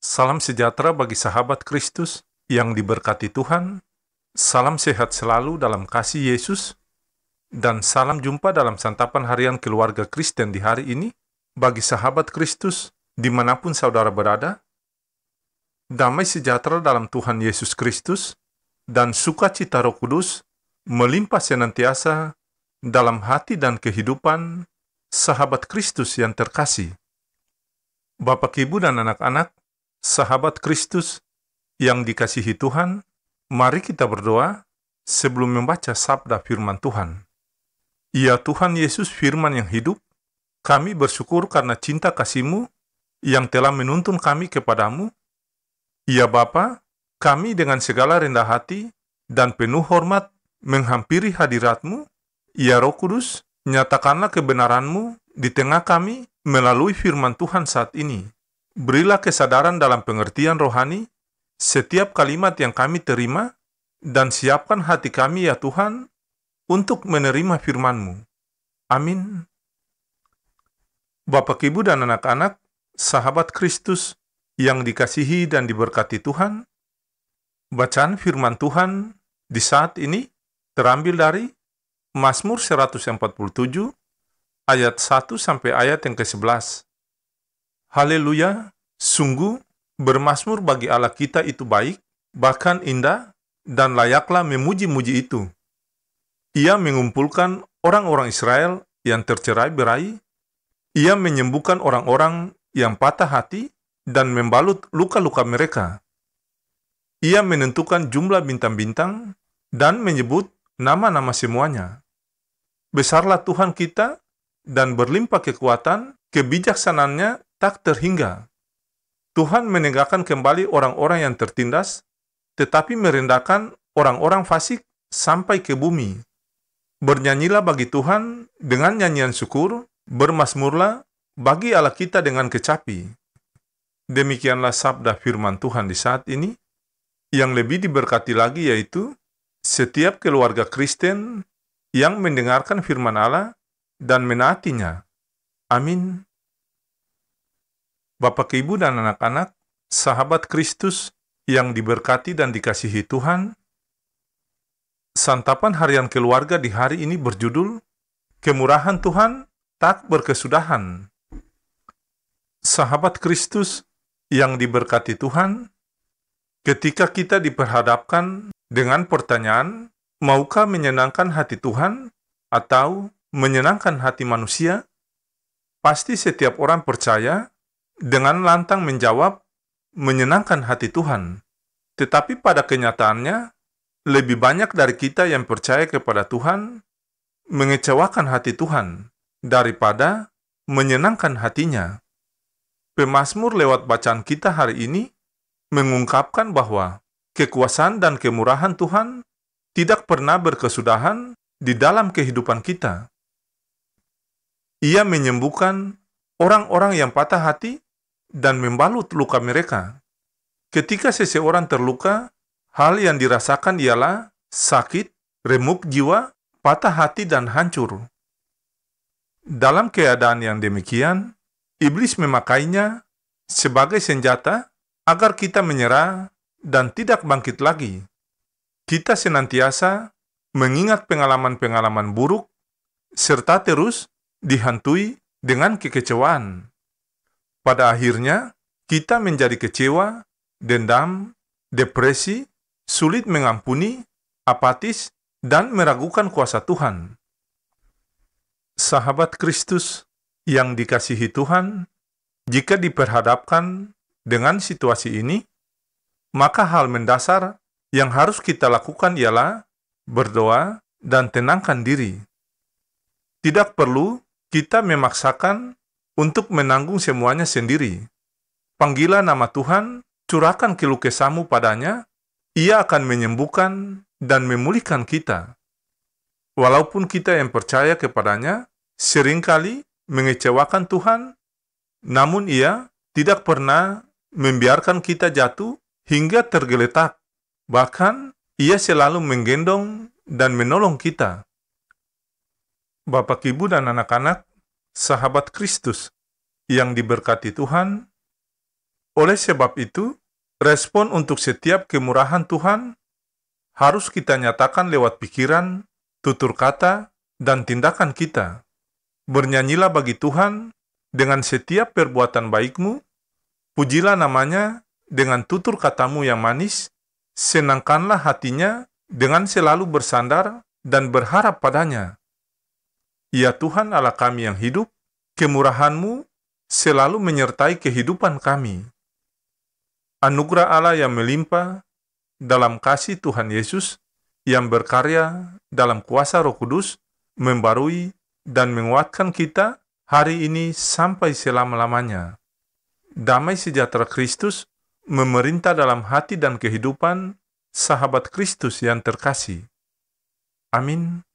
Salam sejahtera bagi sahabat Kristus yang diberkati Tuhan. Salam sehat selalu dalam kasih Yesus. Dan salam jumpa dalam santapan harian keluarga Kristen di hari ini. Bagi sahabat Kristus, dimanapun saudara berada, damai sejahtera dalam Tuhan Yesus Kristus dan sukacita Roh Kudus melimpah senantiasa dalam hati dan kehidupan sahabat Kristus yang terkasih. Bapak, Ibu, dan anak-anak, sahabat Kristus yang dikasihi Tuhan, mari kita berdoa sebelum membaca sabda firman Tuhan. Ya Tuhan Yesus, firman yang hidup, kami bersyukur karena cinta kasih-Mu yang telah menuntun kami kepadamu. Ya Bapa, kami dengan segala rendah hati dan penuh hormat menghampiri hadirat-Mu. Ya Roh Kudus, nyatakanlah kebenaran-Mu di tengah kami melalui firman Tuhan saat ini. Berilah kesadaran dalam pengertian rohani setiap kalimat yang kami terima, dan siapkan hati kami ya Tuhan untuk menerima firman-Mu. Amin. Bapak, Ibu, dan anak-anak, sahabat Kristus yang dikasihi dan diberkati Tuhan, bacaan firman Tuhan di saat ini terambil dari Mazmur 147 ayat 1 sampai ayat yang ke-11. Haleluya, sungguh bermazmur bagi Allah kita itu baik, bahkan indah, dan layaklah memuji-muji itu. Ia mengumpulkan orang-orang Israel yang tercerai-berai, ia menyembuhkan orang-orang yang patah hati dan membalut luka-luka mereka. Ia menentukan jumlah bintang-bintang dan menyebut nama-nama semuanya. Besarlah Tuhan kita dan berlimpah kekuatan, kebijaksanaannya tak terhingga. Tuhan menegakkan kembali orang-orang yang tertindas, tetapi merendahkan orang-orang fasik sampai ke bumi. Bernyanyilah bagi Tuhan dengan nyanyian syukur, bermazmurlah bagi Allah kita dengan kecapi. Demikianlah sabda firman Tuhan di saat ini. Yang lebih diberkati lagi yaitu setiap keluarga Kristen yang mendengarkan firman Allah dan menaatinya. Amin. Bapak, Ibu, dan anak-anak, sahabat Kristus yang diberkati dan dikasihi Tuhan, santapan harian keluarga di hari ini berjudul Kemurahan Tuhan Tak Berkesudahan. Sahabat Kristus yang diberkati Tuhan, ketika kita diperhadapkan dengan pertanyaan, maukah menyenangkan hati Tuhan atau menyenangkan hati manusia? Pasti setiap orang percaya dengan lantang menjawab menyenangkan hati Tuhan. Tetapi pada kenyataannya, lebih banyak dari kita yang percaya kepada Tuhan mengecewakan hati Tuhan daripada menyenangkan hatinya. Pemazmur lewat bacaan kita hari ini mengungkapkan bahwa kekuasaan dan kemurahan Tuhan tidak pernah berkesudahan di dalam kehidupan kita. Ia menyembuhkan orang-orang yang patah hati dan membalut luka mereka. Ketika seseorang terluka, hal yang dirasakan ialah sakit, remuk jiwa, patah hati, dan hancur. Dalam keadaan yang demikian, iblis memakainya sebagai senjata agar kita menyerah dan tidak bangkit lagi. Kita senantiasa mengingat pengalaman-pengalaman buruk, serta terus dihantui dengan kekecewaan. Pada akhirnya, kita menjadi kecewa, dendam, depresi, sulit mengampuni, apatis, dan meragukan kuasa Tuhan. Sahabat Kristus yang dikasihi Tuhan, jika diperhadapkan dengan situasi ini, maka hal mendasar yang harus kita lakukan ialah berdoa dan tenangkan diri. Tidak perlu kita memaksakan untuk menanggung semuanya sendiri. Panggilah nama Tuhan, curahkan keluh kesahmu padanya, Ia akan menyembuhkan dan memulihkan kita. Walaupun kita yang percaya kepadanya seringkali mengecewakan Tuhan, namun Ia tidak pernah membiarkan kita jatuh hingga tergeletak. Bahkan, Ia selalu menggendong dan menolong kita. Bapak, Ibu, dan anak-anak, sahabat Kristus yang diberkati Tuhan, Oleh sebab itu, respon untuk setiap kemurahan Tuhan harus kita nyatakan lewat pikiran, tutur kata, dan tindakan kita. Bernyanyilah bagi Tuhan dengan setiap perbuatan baikmu, pujilah namanya dengan tutur katamu yang manis, senangkanlah hatinya dengan selalu bersandar dan berharap padanya. Ya Tuhan Allah kami yang hidup, kemurahan-Mu selalu menyertai kehidupan kami. Anugerah Allah yang melimpah dalam kasih Tuhan Yesus yang berkarya dalam kuasa Roh Kudus membarui dan menguatkan kita hari ini sampai selama-lamanya. Damai sejahtera Kristus memerintah dalam hati dan kehidupan sahabat Kristus yang terkasih. Amin.